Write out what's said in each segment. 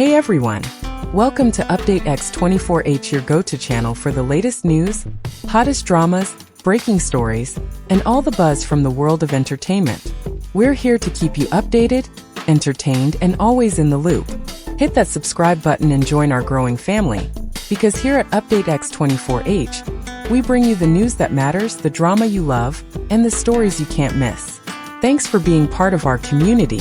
Hey everyone! Welcome to Update X24H, your go-to channel for the latest news, hottest dramas, breaking stories, and all the buzz from the world of entertainment. We're here to keep you updated, entertained, and always in the loop. Hit that subscribe button and join our growing family, because here at Update X24H, we bring you the news that matters, the drama you love, and the stories you can't miss. Thanks for being part of our community.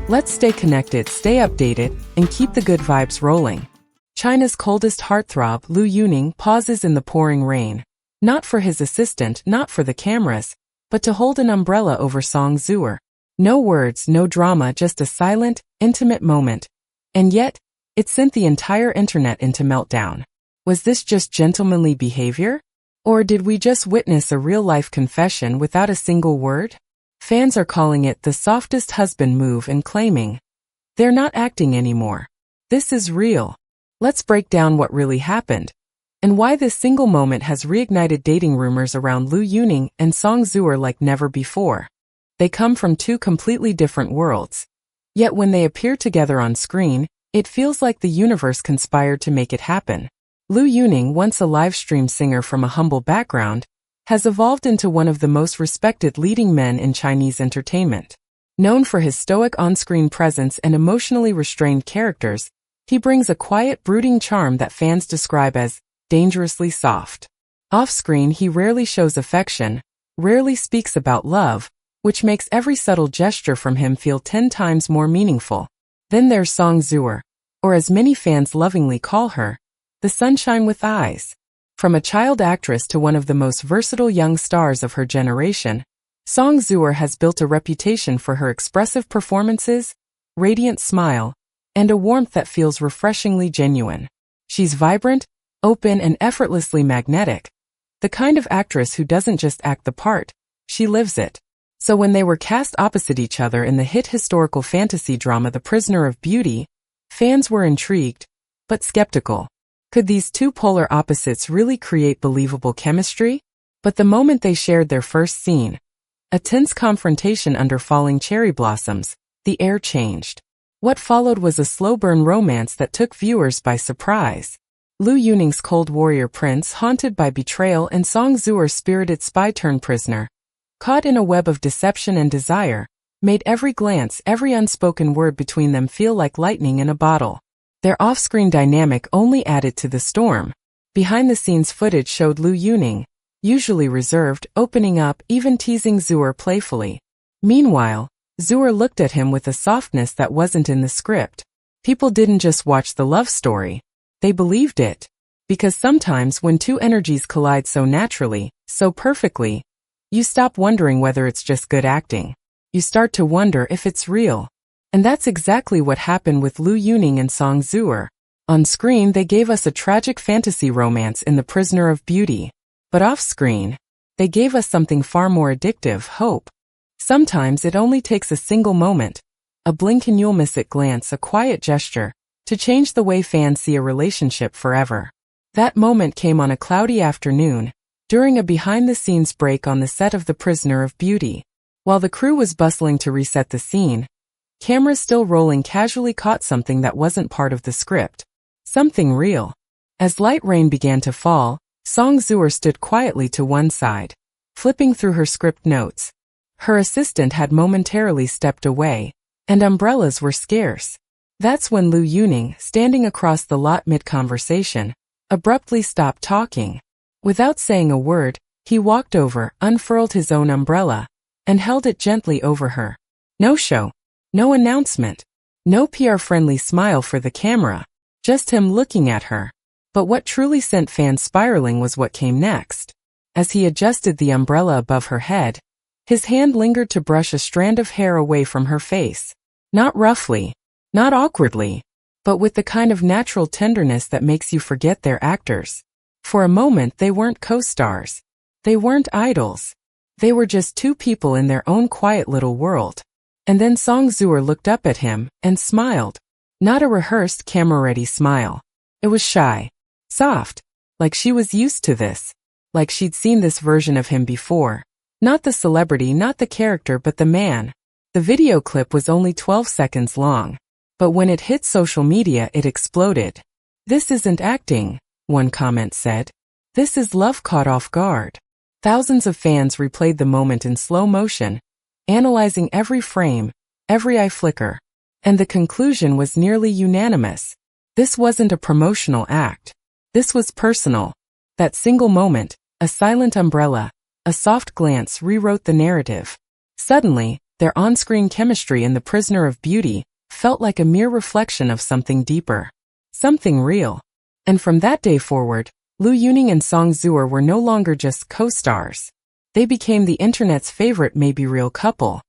Let's stay connected, stay updated, and keep the good vibes rolling. China's coldest heartthrob, Liu Yuning, pauses in the pouring rain. Not for his assistant, not for the cameras, but to hold an umbrella over song Zuer. No words, no drama, just a silent, intimate moment. And yet, it sent the entire internet into meltdown. Was this just gentlemanly behavior? Or did we just witness a real-life confession without a single word? Fans are calling it the softest husband move and claiming they're not acting anymore. This is real. Let's break down what really happened and why this single moment has reignited dating rumors around Liu Yuning and Song Zuer like never before. They come from two completely different worlds. Yet when they appear together on screen, it feels like the universe conspired to make it happen. Liu Yuning, once a live stream singer from a humble background, has evolved into one of the most respected leading men in Chinese entertainment. Known for his stoic on-screen presence and emotionally restrained characters, he brings a quiet, brooding charm that fans describe as dangerously soft. Off-screen, he rarely shows affection, rarely speaks about love, which makes every subtle gesture from him feel 10 times more meaningful. Then there's Song Zuer, or as many fans lovingly call her, the sunshine with eyes. From a child actress to one of the most versatile young stars of her generation, Song Zuer has built a reputation for her expressive performances, radiant smile, and a warmth that feels refreshingly genuine. She's vibrant, open, and effortlessly magnetic, the kind of actress who doesn't just act the part, she lives it. So when they were cast opposite each other in the hit historical fantasy drama The Prisoner of Beauty, fans were intrigued, but skeptical. Could these two polar opposites really create believable chemistry? But the moment they shared their first scene, a tense confrontation under falling cherry blossoms, the air changed. What followed was a slow-burn romance that took viewers by surprise. Liu Yuning's cold warrior prince, haunted by betrayal, and Song Zuer's spirited spy-turned-prisoner, caught in a web of deception and desire, made every glance, every unspoken word between them feel like lightning in a bottle. Their off-screen dynamic only added to the storm. Behind-the-scenes footage showed Liu Yuning, usually reserved, opening up, even teasing Zuer playfully. Meanwhile, Zuer looked at him with a softness that wasn't in the script. People didn't just watch the love story, they believed it. Because sometimes when two energies collide so naturally, so perfectly, you stop wondering whether it's just good acting. You start to wonder if it's real. And that's exactly what happened with Liu Yuning and Song Zuer. On screen, they gave us a tragic fantasy romance in The Prisoner of Beauty. But off-screen, they gave us something far more addictive, hope. Sometimes it only takes a single moment, a blink and you'll miss it glance, a quiet gesture, to change the way fans see a relationship forever. That moment came on a cloudy afternoon, during a behind-the-scenes break on the set of The Prisoner of Beauty. While the crew was bustling to reset the scene, cameras still rolling casually caught something that wasn't part of the script. Something real. As light rain began to fall, Song Zuer stood quietly to one side, flipping through her script notes. Her assistant had momentarily stepped away, and umbrellas were scarce. That's when Liu Yuning, standing across the lot mid-conversation, abruptly stopped talking. Without saying a word, he walked over, unfurled his own umbrella, and held it gently over her. No show. No announcement. No PR-friendly smile for the camera. Just him looking at her. But what truly sent fans spiraling was what came next. As he adjusted the umbrella above her head, his hand lingered to brush a strand of hair away from her face. Not roughly, not awkwardly, but with the kind of natural tenderness that makes you forget they're actors. For a moment they weren't co-stars. They weren't idols. They were just two people in their own quiet little world. And then Song Zuer looked up at him and smiled. Not a rehearsed, camera-ready smile. It was shy, soft, like she was used to this, like she'd seen this version of him before. Not the celebrity, not the character, but the man. The video clip was only 12 seconds long. But when it hit social media, it exploded. "This isn't acting," one comment said. "This is love caught off guard." Thousands of fans replayed the moment in slow motion, analyzing every frame, every eye flicker. And the conclusion was nearly unanimous. This wasn't a promotional act. This was personal. That single moment, a silent umbrella, a soft glance rewrote the narrative. Suddenly, their on-screen chemistry in The Prisoner of Beauty felt like a mere reflection of something deeper. Something real. And from that day forward, Lu Yuning and Song Zuer were no longer just co-stars. They became the internet's favorite maybe-real couple.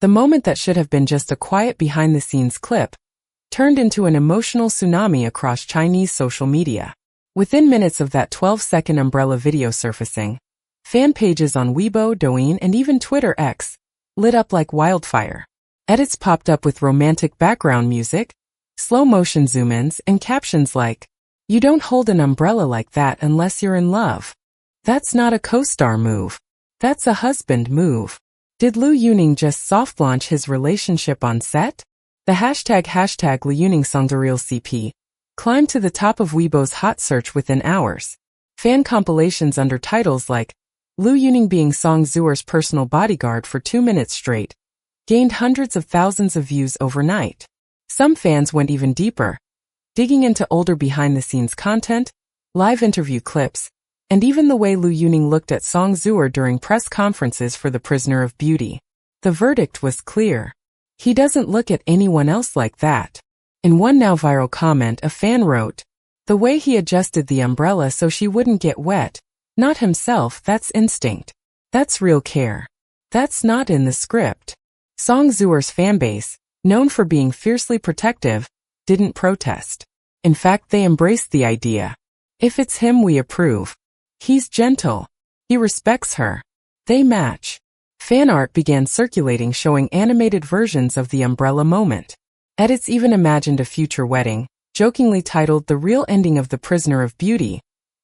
The moment that should have been just a quiet behind-the-scenes clip turned into an emotional tsunami across Chinese social media. Within minutes of that 12-second umbrella video surfacing, fan pages on Weibo, Douyin, and even Twitter X lit up like wildfire. Edits popped up with romantic background music, slow-motion zoom-ins, and captions like, "You don't hold an umbrella like that unless you're in love. That's not a co-star move. That's a husband move. Did Lu Yuning just soft-launch his relationship on set?" The hashtag Lu Yuning Songduril CP climbed to the top of Weibo's hot search within hours. Fan compilations under titles like "Lu Yuning being Song Zuer's personal bodyguard for 2 minutes straight" gained hundreds of thousands of views overnight. Some fans went even deeper, digging into older behind-the-scenes content, live interview clips, and even the way Lu Yuning looked at Song Zuer during press conferences for The Prisoner of Beauty. The verdict was clear. He doesn't look at anyone else like that. In one now viral comment, a fan wrote, "The way he adjusted the umbrella so she wouldn't get wet, not himself, that's instinct. That's real care. That's not in the script." Song Zuer's fanbase, known for being fiercely protective, didn't protest. In fact, they embraced the idea. If it's him, we approve. He's gentle. He respects her. They match. Fan art began circulating showing animated versions of the umbrella moment. Edits even imagined a future wedding, jokingly titled "The Real Ending of The Prisoner of Beauty,"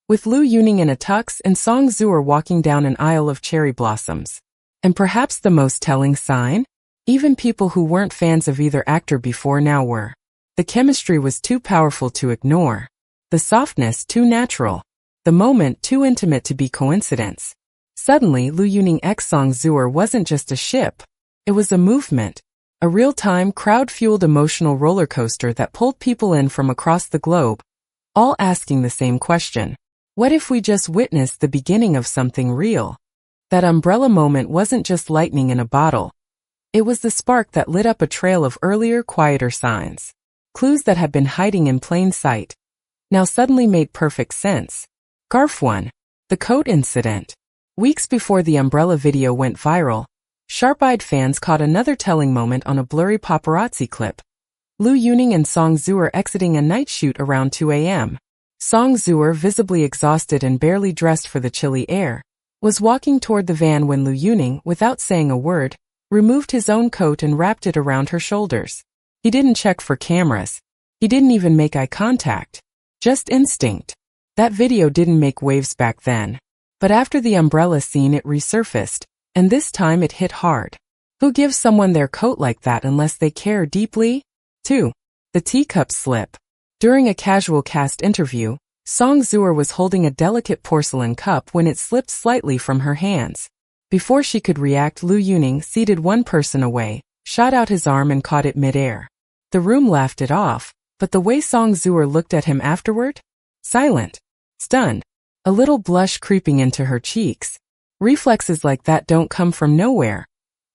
with Lu Yuning in a tux and Song Zuer walking down an aisle of cherry blossoms. And perhaps the most telling sign? Even people who weren't fans of either actor before now were. The chemistry was too powerful to ignore. The softness too natural. The moment too intimate to be coincidence. Suddenly, Lu Yuning x Song Zuer wasn't just a ship. It was a movement. A real-time, crowd-fueled emotional roller coaster that pulled people in from across the globe, all asking the same question. What if we just witnessed the beginning of something real? That umbrella moment wasn't just lightning in a bottle. It was the spark that lit up a trail of earlier, quieter signs. Clues that had been hiding in plain sight now suddenly made perfect sense. Garf 1. The coat incident. Weeks before the umbrella video went viral, sharp-eyed fans caught another telling moment on a blurry paparazzi clip. Lu Yuning and Song Zuer exiting a night shoot around 2 a.m. Song Zuer, visibly exhausted and barely dressed for the chilly air, was walking toward the van when Lu Yuning, without saying a word, removed his own coat and wrapped it around her shoulders. He didn't check for cameras. He didn't even make eye contact. Just instinct. That video didn't make waves back then. But after the umbrella scene, it resurfaced, and this time it hit hard. Who gives someone their coat like that unless they care deeply? 2. The teacup slip. During a casual cast interview, Song Zuer was holding a delicate porcelain cup when it slipped slightly from her hands. Before she could react, Lu Yuning, seated one person away, shot out his arm and caught it midair. The room laughed it off, but the way Song Zuer looked at him afterward? Silent. Stunned. A little blush creeping into her cheeks. Reflexes like that don't come from nowhere,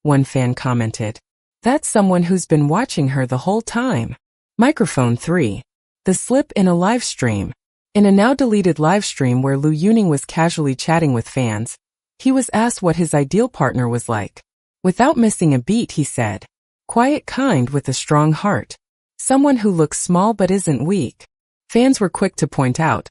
one fan commented. That's someone who's been watching her the whole time. Microphone 3. The slip in a live stream. In a now-deleted live stream where Lu Yuning was casually chatting with fans, he was asked what his ideal partner was like. Without missing a beat, he said, "Quiet, kind, with a strong heart. Someone who looks small but isn't weak." Fans were quick to point out,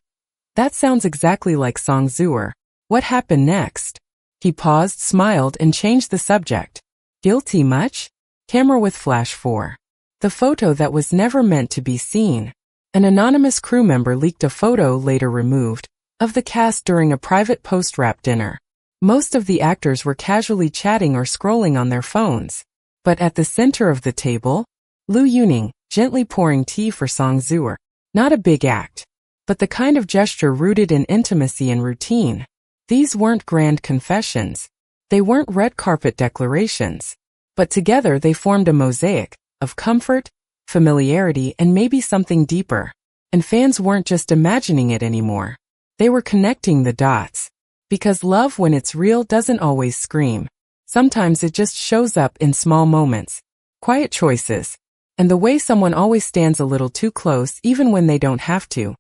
"That sounds exactly like Song Zuer. What happened next?" He paused, smiled, and changed the subject. "Guilty much?" Camera with flash 4. The photo that was never meant to be seen. An anonymous crew member leaked a photo, later removed, of the cast during a private post-wrap dinner. Most of the actors were casually chatting or scrolling on their phones. But at the center of the table, Lu Yuning, gently pouring tea for Song Zuer. Not a big act, but the kind of gesture rooted in intimacy and routine. These weren't grand confessions. They weren't red carpet declarations. But together they formed a mosaic of comfort, familiarity, and maybe something deeper. And fans weren't just imagining it anymore. They were connecting the dots. Because love, when it's real, doesn't always scream. Sometimes it just shows up in small moments, quiet choices, and the way someone always stands a little too close even when they don't have to.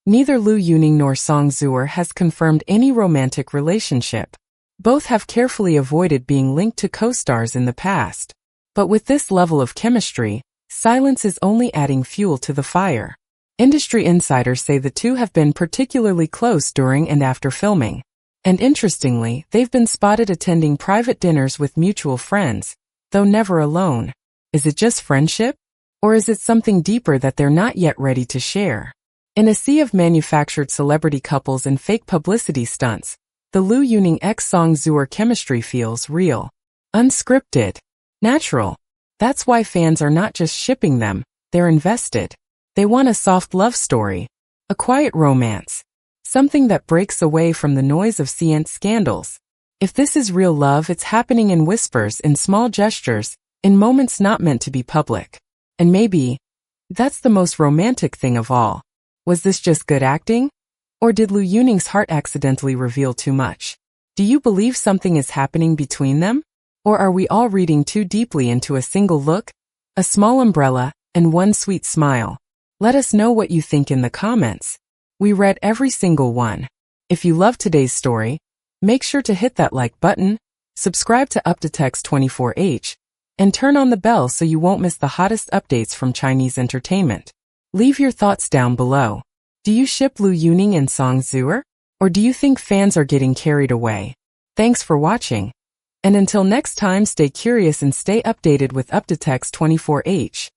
Neither Liu Yuning nor Song Zuer has confirmed any romantic relationship. Both have carefully avoided being linked to co-stars in the past. But with this level of chemistry, silence is only adding fuel to the fire. Industry insiders say the two have been particularly close during and after filming. And interestingly, they've been spotted attending private dinners with mutual friends, though never alone. Is it just friendship? Or is it something deeper that they're not yet ready to share? In a sea of manufactured celebrity couples and fake publicity stunts, the Liu Yuning x Song Zuer chemistry feels real, unscripted, natural. That's why fans are not just shipping them, they're invested. They want a soft love story, a quiet romance, something that breaks away from the noise of scandals. If this is real love, it's happening in whispers, in small gestures, in moments not meant to be public. And maybe that's the most romantic thing of all. Was this just good acting? Or did Liu Yuning's heart accidentally reveal too much? Do you believe something is happening between them? Or are we all reading too deeply into a single look, a small umbrella, and one sweet smile? Let us know what you think in the comments. We read every single one. If you loved today's story, make sure to hit that like button, subscribe to UpDateX24H, and turn on the bell so you won't miss the hottest updates from Chinese entertainment. Leave your thoughts down below. Do you ship Liu Yuning and Song Zuer? Or do you think fans are getting carried away? Thanks for watching. And until next time, stay curious and stay updated with UpDateX24H.